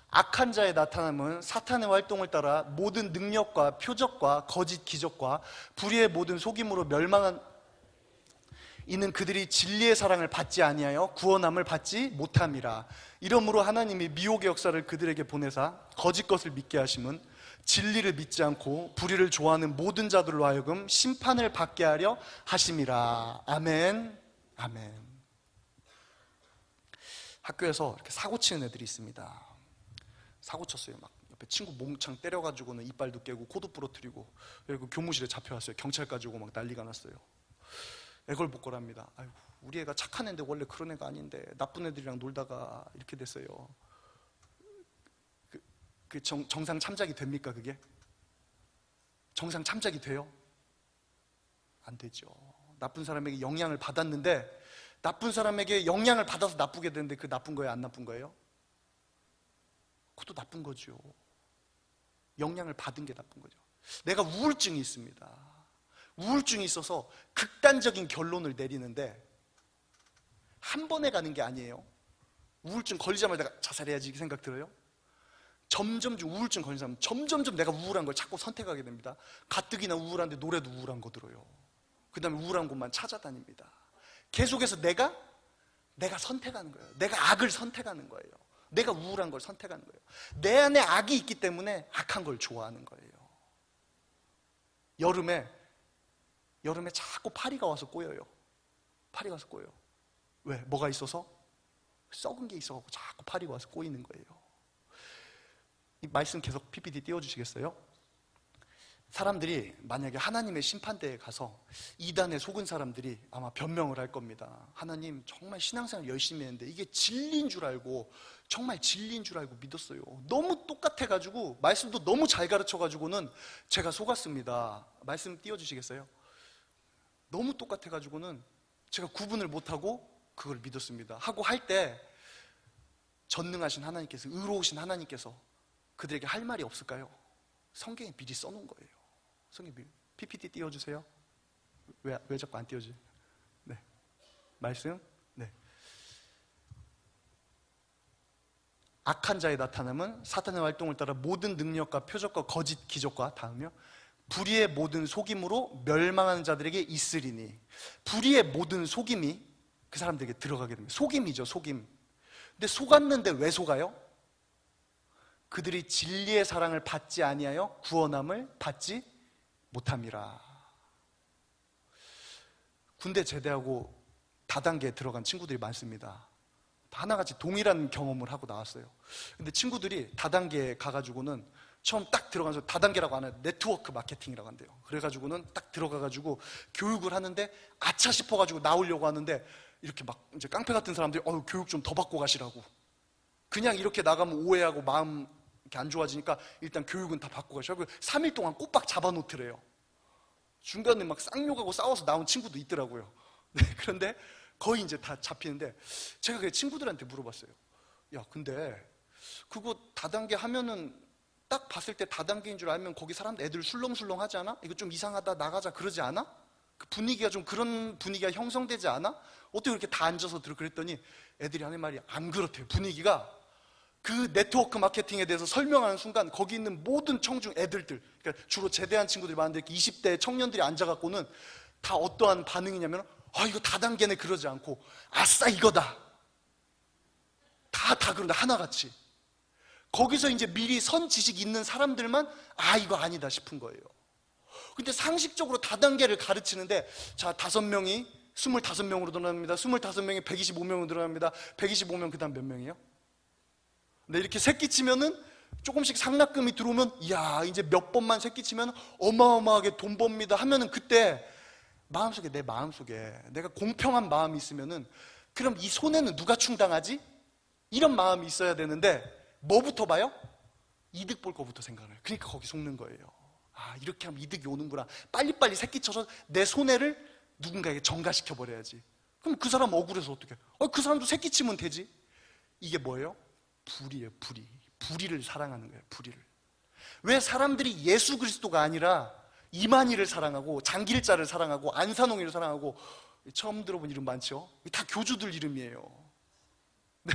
악한 자의 나타남은 사탄의 활동을 따라 모든 능력과 표적과 거짓 기적과 불의의 모든 속임으로 멸망한 이는 그들이 진리의 사랑을 받지 아니하여 구원함을 받지 못함이라. 이러므로 하나님이 미혹의 역사를 그들에게 보내사 거짓 것을 믿게 하심은 진리를 믿지 않고 불의를 좋아하는 모든 자들로 하여금 심판을 받게 하려 하심이라. 아멘. 아멘. 학교에서 이렇게 사고 치는 애들이 있습니다. 사고 쳤어요. 막 옆에 친구 몽창 때려가지고는 이빨도 깨고 코도 부러뜨리고, 그리고 교무실에 잡혀왔어요. 경찰까지 오고 막 난리가 났어요. 애걸복걸합니다. 아이고, 우리 애가 착한 애인데 원래 그런 애가 아닌데 나쁜 애들이랑 놀다가 이렇게 됐어요. 정상 참작이 됩니까? 그게? 정상 참작이 돼요? 안 되죠. 나쁜 사람에게 영향을 받았는데, 나쁜 사람에게 영향을 받아서 나쁘게 되는데 그 나쁜 거예요? 안 나쁜 거예요? 그것도 나쁜 거죠. 영향을 받은 게 나쁜 거죠. 내가 우울증이 있습니다. 우울증이 있어서 극단적인 결론을 내리는데 한 번에 가는 게 아니에요. 우울증 걸리자마자 내가 자살해야지 이 생각 들어요? 점점 우울증 걸린 사람은 점점점 내가 우울한 걸 자꾸 선택하게 됩니다. 가뜩이나 우울한데 노래도 우울한 거 들어요. 그 다음에 우울한 곳만 찾아다닙니다. 계속해서 내가 선택하는 거예요. 내가 악을 선택하는 거예요. 내가 우울한 걸 선택하는 거예요. 내 안에 악이 있기 때문에 악한 걸 좋아하는 거예요. 여름에 자꾸 파리가 와서 꼬여요. 파리가 와서 꼬여요. 왜? 뭐가 있어서? 썩은 게 있어서 자꾸 파리가 와서 꼬이는 거예요. 이 말씀 계속 PPT 띄워주시겠어요? 사람들이 만약에 하나님의 심판대에 가서 이단에 속은 사람들이 아마 변명을 할 겁니다. 하나님, 정말 신앙생활 열심히 했는데 이게 진리인 줄 알고, 정말 진리인 줄 알고 믿었어요. 너무 똑같아가지고 말씀도 너무 잘 가르쳐가지고는 제가 속았습니다. 말씀 띄워주시겠어요? 너무 똑같아가지고는 제가 구분을 못하고 그걸 믿었습니다. 하고 할 때 전능하신 하나님께서, 의로우신 하나님께서 그들에게 할 말이 없을까요? 성경에 미리 써놓은 거예요. 성경 미리. PPT 띄워주세요. 왜 자꾸 안 띄워지? 네. 말씀? 네. 악한 자의 나타남은 사탄의 활동을 따라 모든 능력과 표적과 거짓 기적과, 다음이요, 불의의 모든 속임으로 멸망하는 자들에게 있으리니. 불의의 모든 속임이 그 사람들에게 들어가게 됩니다. 속임이죠, 속임. 근데 속았는데 왜 속아요? 그들이 진리의 사랑을 받지 아니하여 구원함을 받지 못함이라. 군대 제대하고 다단계에 들어간 친구들이 많습니다. 하나같이 동일한 경험을 하고 나왔어요. 근데 친구들이 다단계에 가가지고는 처음 딱 들어가서, 다단계라고 하는 네트워크 마케팅이라고 한대요. 그래가지고는 딱 들어가가지고 교육을 하는데 아차 싶어가지고 나오려고 하는데 이렇게 막 이제 깡패 같은 사람들이 교육 좀 더 받고 가시라고. 그냥 이렇게 나가면 오해하고 마음 이렇게 안 좋아지니까 일단 교육은 다 받고 가시라고 3일 동안 꼬박 잡아놓더래요. 중간에 막 쌍욕하고 싸워서 나온 친구도 있더라고요. 네, 그런데 거의 이제 다 잡히는데 제가 그 친구들한테 물어봤어요. 야, 근데 그거 다단계 하면은 딱 봤을 때 다단계인 줄 알면 거기 사람들 애들 술렁술렁 하지 않아? 이거 좀 이상하다 나가자 그러지 않아? 그 분위기가 좀 그런 분위기가 형성되지 않아? 어떻게 그렇게 다 앉아서 들어 그랬더니 애들이 하는 말이 안 그렇대요. 분위기가 그 네트워크 마케팅에 대해서 설명하는 순간 거기 있는 모든 청중 애들들, 그러니까 주로 제대한 친구들이 많은데 20대 청년들이 앉아갖고는 다 어떠한 반응이냐면 이거 다단계네 그러지 않고 아싸 이거다. 다 그런다 하나같이. 거기서 이제 미리 선 지식 있는 사람들만 이거 아니다 싶은 거예요. 근데 상식적으로 다단계를 가르치는데 자 5명이 25명으로 늘어납니다. 25명이 125명으로 늘어납니다. 125명 그 다음 몇 명이에요? 네, 이렇게 새끼치면은 조금씩 상납금이 들어오면 이야 이제 몇 번만 새끼치면 어마어마하게 돈 법니다 하면은 그때 마음속에 내 마음속에 내가 공평한 마음이 있으면은 그럼 이 손해는 누가 충당하지? 이런 마음이 있어야 되는데 뭐부터 봐요? 이득 볼 거부터 생각을 해요. 그러니까 거기 속는 거예요. 이렇게 하면 이득이 오는구나. 빨리빨리 새끼쳐서 내 손해를 누군가에게 전가시켜 버려야지. 그럼 그 사람 억울해서 어떻게? 그 사람도 새끼치면 되지. 이게 뭐예요? 불이에요. 불의를 사랑하는 거예요. 불의를. 왜 사람들이 예수 그리스도가 아니라 이만희를 사랑하고 장길자를 사랑하고 안산홍이를 사랑하고 처음 들어본 이름 많죠? 다 교주들 이름이에요. 네.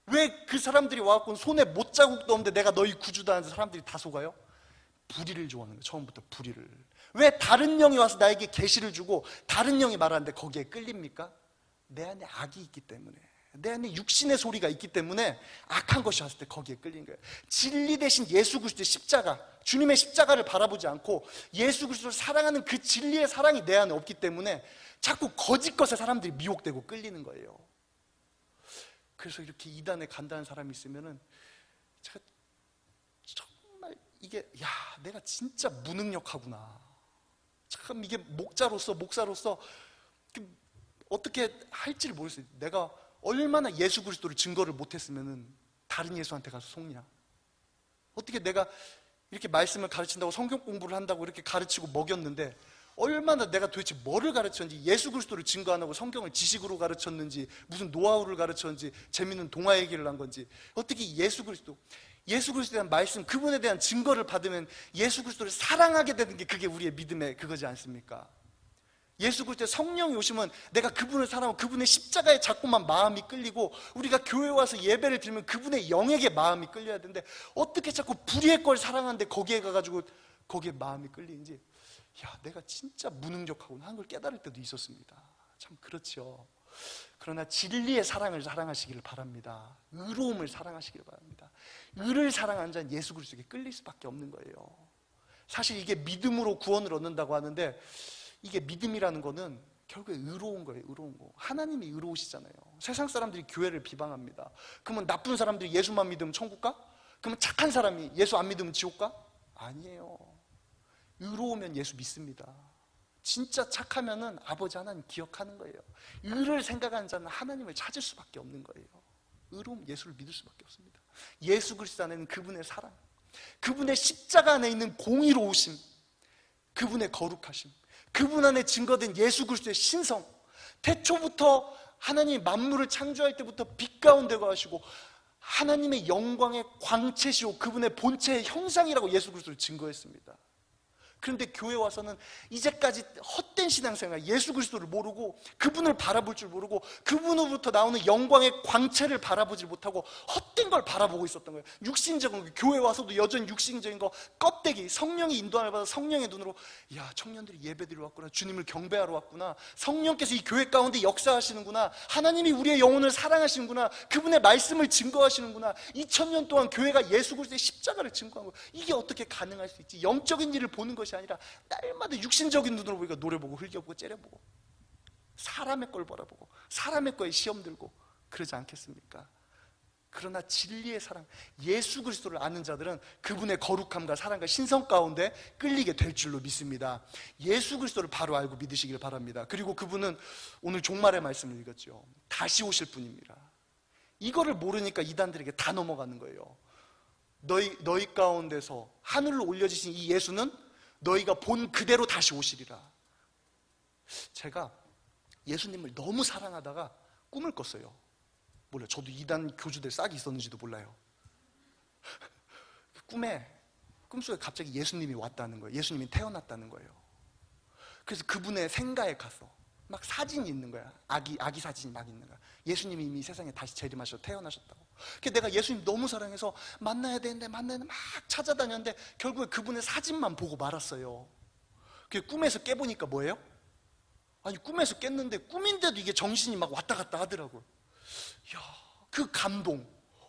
왜 그 사람들이 와갖고 손에 못자국도 없는데 내가 너희 구주다 하는 사람들이 다 속아요? 불의를 좋아하는 거예요. 처음부터 불의를. 왜 다른 영이 와서 나에게 계시를 주고 다른 영이 말하는데 거기에 끌립니까? 내 안에 악이 있기 때문에, 내 안에 육신의 소리가 있기 때문에 악한 것이 왔을 때 거기에 끌린 거예요. 진리 대신 예수 그리스도의 십자가, 주님의 십자가를 바라보지 않고 예수 그리스도를 사랑하는 그 진리의 사랑이 내 안에 없기 때문에 자꾸 거짓 것에 사람들이 미혹되고 끌리는 거예요. 그래서 이렇게 이단에 간다는 사람이 있으면은 제가 정말 이게 내가 진짜 무능력하구나. 참 이게 목사로서 어떻게 할지를 모르겠어요. 내가 얼마나 예수 그리스도를 증거를 못했으면은 다른 예수한테 가서 속냐? 어떻게 내가 이렇게 말씀을 가르친다고 성경 공부를 한다고 이렇게 가르치고 먹였는데 얼마나 내가 도대체 뭐를 가르쳤는지, 예수 그리스도를 증거 안 하고 성경을 지식으로 가르쳤는지, 무슨 노하우를 가르쳤는지, 재밌는 동화 얘기를 한 건지, 어떻게 예수 그리스도에 대한 말씀, 그분에 대한 증거를 받으면 예수 그리스도를 사랑하게 되는 게 그게 우리의 믿음의 그거지 않습니까? 예수 그리스도의 성령이 오시면 내가 그분을 사랑하고 그분의 십자가에 자꾸만 마음이 끌리고, 우리가 교회 와서 예배를 드리면 그분의 영에게 마음이 끌려야 되는데 어떻게 자꾸 불의의 걸 사랑하는데 거기에 가가지고 거기에 마음이 끌리는지, 내가 진짜 무능력하구나 하는 걸 깨달을 때도 있었습니다. 참 그렇죠. 그러나 진리의 사랑을 사랑하시기를 바랍니다. 의로움을 사랑하시기를 바랍니다. 의를 사랑하는 자는 예수 그리스도에게 끌릴 수밖에 없는 거예요. 사실 이게 믿음으로 구원을 얻는다고 하는데, 이게 믿음이라는 거는 결국에 의로운 거예요. 의로운 거. 하나님이 의로우시잖아요. 세상 사람들이 교회를 비방합니다. 그러면 나쁜 사람들이 예수만 믿으면 천국 가? 그러면 착한 사람이 예수 안 믿으면 지옥 가? 아니에요. 의로우면 예수 믿습니다. 진짜 착하면은 아버지 하나님 기억하는 거예요. 의를 생각하는 자는 하나님을 찾을 수밖에 없는 거예요. 의로움 예수를 믿을 수밖에 없습니다. 예수 그리스도 안에는 그분의 사랑, 그분의 십자가 안에 있는 공의로우심, 그분의 거룩하심, 그분 안에 증거된 예수 그리스도의 신성, 태초부터 하나님이 만물을 창조할 때부터 빛 가운데 거하시고 하나님의 영광의 광채시오 그분의 본체의 형상이라고 예수 그리스도를 증거했습니다. 그런데 교회 와서는 이제까지 헛된 신앙생활, 예수 그리스도를 모르고 그분을 바라볼 줄 모르고 그분으로부터 나오는 영광의 광채를 바라보지 못하고 헛된 걸 바라보고 있었던 거예요. 육신적인 거, 교회 와서도 여전히 육신적인 거, 껍데기, 성령이 인도함을 받아 성령의 눈으로 청년들이 예배드리러 왔구나, 주님을 경배하러 왔구나, 성령께서 이 교회 가운데 역사하시는구나, 하나님이 우리의 영혼을 사랑하시는구나, 그분의 말씀을 증거하시는구나, 2000년 동안 교회가 예수 그리스도의 십자가를 증거한 거예요. 이게 어떻게 가능할 수 있지? 영적인 일을 보는 것이 아니라 날마다 육신적인 눈으로 우리가 노려보고 흘겨보고 째려보고 사람의 걸 바라보고 사람의 거에 시험 들고 그러지 않겠습니까? 그러나 진리의 사랑, 예수 그리스도를 아는 자들은 그분의 거룩함과 사랑과 신성 가운데 끌리게 될 줄로 믿습니다. 예수 그리스도를 바로 알고 믿으시길 바랍니다. 그리고 그분은 오늘 종말의 말씀을 읽었죠. 다시 오실 분입니다. 이거를 모르니까 이단들에게 다 넘어가는 거예요. 너희 가운데서 하늘로 올려지신 이 예수는 너희가 본 그대로 다시 오시리라. 제가 예수님을 너무 사랑하다가 꿈을 꿨어요. 몰라요. 저도 이단 교주들 싹이 있었는지도 몰라요. 꿈속에 갑자기 예수님이 왔다는 거예요. 예수님이 태어났다는 거예요. 그래서 그분의 생가에 가서 막 사진이 있는 거야. 아기 사진이 막 있는 거야. 예수님이 이미 세상에 다시 재림하셔서 태어나셨다고. 그래서 내가 예수님 너무 사랑해서 만나야 되는데 막 찾아다녔는데 결국에 그분의 사진만 보고 말았어요. 그 꿈에서 깨보니까 뭐예요? 아니 꿈에서 깼는데 꿈인데도 이게 정신이 막 왔다 갔다 하더라고요. 이야, 그 감동.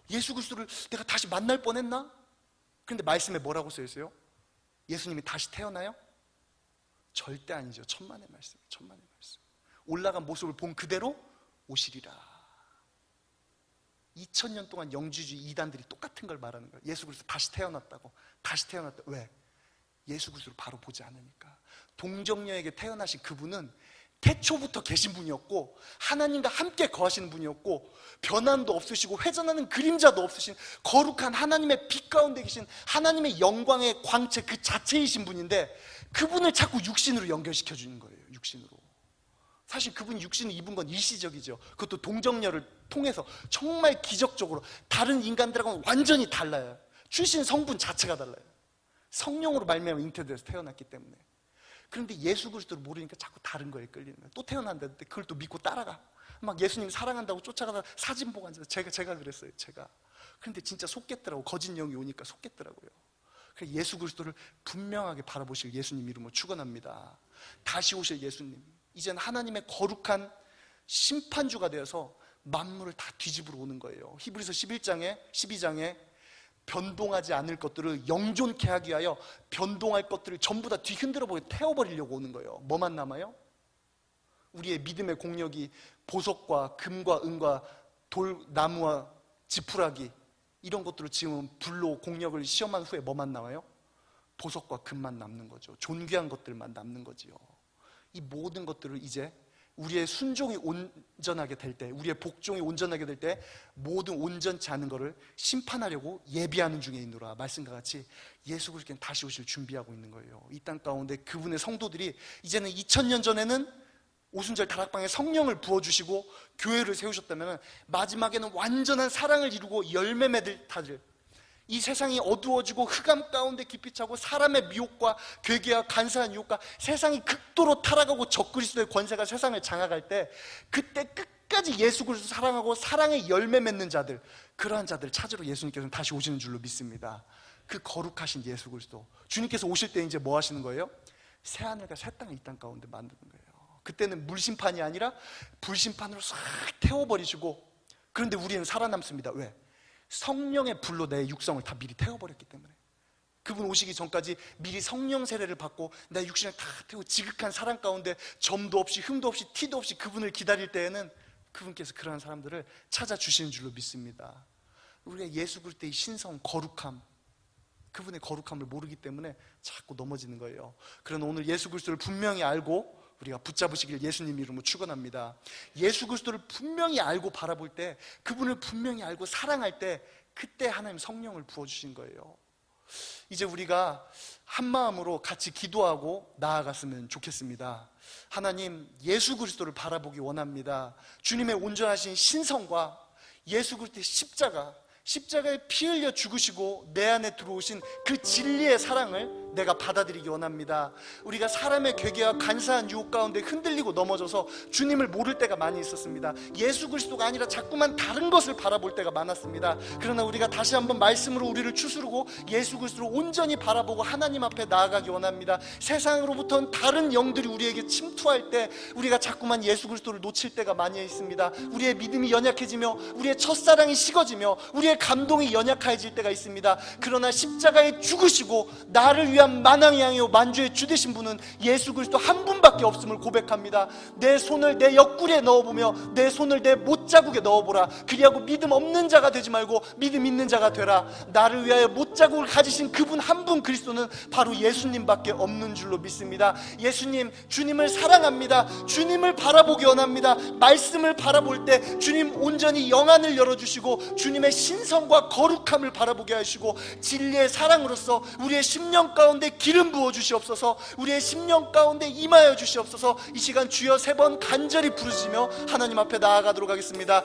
예수 그리스도를 내가 다시 만날 뻔했나? 그런데 말씀에 뭐라고 써 있어요? 예수님이 다시 태어나요? 절대 아니죠. 천만의 말씀, 천만의 말씀. 올라간 모습을 본 그대로 오시리라. 2000년 동안 영주주의 이단들이 똑같은 걸 말하는 거예요. 예수 그리스도 다시 태어났다고. 다시 태어났다. 왜? 예수 그리스도를 바로 보지 않으니까. 동정녀에게 태어나신 그분은 태초부터 계신 분이었고 하나님과 함께 거하시는 분이었고 변함도 없으시고 회전하는 그림자도 없으신 거룩한 하나님의 빛 가운데 계신 하나님의 영광의 광채 그 자체이신 분인데 그분을 자꾸 육신으로 연결시켜 주는 거예요. 육신으로. 사실 그분이 육신을 입은 건 일시적이죠. 그것도 동정녀를 통해서 정말 기적적으로 다른 인간들하고는 완전히 달라요. 출신 성분 자체가 달라요. 성령으로 말미암아 잉태돼서 태어났기 때문에. 그런데 예수 그리스도를 모르니까 자꾸 다른 거에 끌리는 거예요. 또 태어난다는데 그걸 또 믿고 따라가. 막 예수님 사랑한다고 쫓아가다가 사진 보고 앉아서 제가 그랬어요. 제가. 그런데 진짜 속겠더라고. 거짓 영이 오니까 속겠더라고요. 그래서 예수 그리스도를 분명하게 바라보실 예수님 이름으로 축원합니다. 다시 오실 예수님. 이제는 하나님의 거룩한 심판주가 되어서 만물을 다 뒤집으러 오는 거예요. 히브리서 12장에 변동하지 않을 것들을 영존케 하기 위하여 변동할 것들을 전부 다 뒤흔들어버리고 태워버리려고 오는 거예요. 뭐만 남아요? 우리의 믿음의 공력이 보석과 금과 은과 돌, 나무와 지푸라기 이런 것들을 지금 불로 공력을 시험한 후에 뭐만 나와요? 보석과 금만 남는 거죠. 존귀한 것들만 남는 거지요. 이 모든 것들을 이제 우리의 순종이 온전하게 될 때, 우리의 복종이 온전하게 될 때 모든 온전치 않은 것을 심판하려고 예비하는 중에 있노라. 말씀과 같이 예수 그리스도께는 다시 오실 준비하고 있는 거예요. 이 땅 가운데 그분의 성도들이 이제는 2000년 전에는 오순절 다락방에 성령을 부어주시고 교회를 세우셨다면 마지막에는 완전한 사랑을 이루고 열매 맺을 타들, 이 세상이 어두워지고 흑암 가운데 깊이 차고 사람의 미혹과 괴계와 간사한 유혹과 세상이 극도로 타락하고 적그리스도의 권세가 세상을 장악할 때 그때 끝까지 예수 그리스도 사랑하고 사랑의 열매 맺는 자들, 그러한 자들 찾으러 예수님께서는 다시 오시는 줄로 믿습니다. 그 거룩하신 예수 그리스도 주님께서 오실 때 이제 뭐 하시는 거예요? 새하늘과 새 땅을 이 땅 가운데 만드는 거예요. 그때는 물심판이 아니라 불심판으로 싹 태워버리시고, 그런데 우리는 살아남습니다. 왜? 성령의 불로 내 육성을 다 미리 태워버렸기 때문에. 그분 오시기 전까지 미리 성령 세례를 받고 내 육신을 다 태우고 지극한 사랑 가운데 점도 없이 흠도 없이 티도 없이 그분을 기다릴 때에는 그분께서 그러한 사람들을 찾아주시는 줄로 믿습니다. 우리가 예수 그리스도의 신성, 거룩함, 그분의 거룩함을 모르기 때문에 자꾸 넘어지는 거예요. 그러나 오늘 예수 그리스도를 분명히 알고 우리가 붙잡으시길 예수님 이름으로 축원합니다. 예수 그리스도를 분명히 알고 바라볼 때, 그분을 분명히 알고 사랑할 때, 그때 하나님 성령을 부어주신 거예요. 이제 우리가 한 마음으로 같이 기도하고 나아갔으면 좋겠습니다. 하나님, 예수 그리스도를 바라보기 원합니다. 주님의 온전하신 신성과 예수 그리스도의 십자가에 피 흘려 죽으시고 내 안에 들어오신 그 진리의 사랑을 내가 받아들이기 원합니다. 우리가 사람의 괴계와 간사한 유혹 가운데 흔들리고 넘어져서 주님을 모를 때가 많이 있었습니다. 예수 그리스도가 아니라 자꾸만 다른 것을 바라볼 때가 많았습니다. 그러나 우리가 다시 한번 말씀으로 우리를 추스르고 예수 그리스도를 온전히 바라보고 하나님 앞에 나아가기 원합니다. 세상으로부터는 다른 영들이 우리에게 침투할 때 우리가 자꾸만 예수 그리스도를 놓칠 때가 많이 있습니다. 우리의 믿음이 연약해지며 우리의 첫사랑이 식어지며 우리의 감동이 연약해질 때가 있습니다. 그러나 십자가에 죽으시고 나를 위한 만왕의 양이요 만주의 주 되신 분은 예수 그리스도 한 분밖에 없음을 고백합니다. 내 손을 내 옆구리에 넣어보며 내 손을 내 못자국에 넣어보라. 그리하고 믿음 없는 자가 되지 말고 믿음 있는 자가 되라. 나를 위하여 못자국을 가지신 그분 한 분 그리스도는 바로 예수님밖에 없는 줄로 믿습니다. 예수님, 주님을 사랑합니다. 주님을 바라보기 원합니다. 말씀을 바라볼 때 주님 온전히 영안을 열어주시고 주님의 신성과 거룩함을 바라보게 하시고 진리의 사랑으로서 우리의 심령 가운데 기름 부어 주시옵소서. 우리의 심령 가운데 임하여 주시옵소서. 이 시간 주여 3번 간절히 부르시며 하나님 앞에 나아가도록 하겠습니다.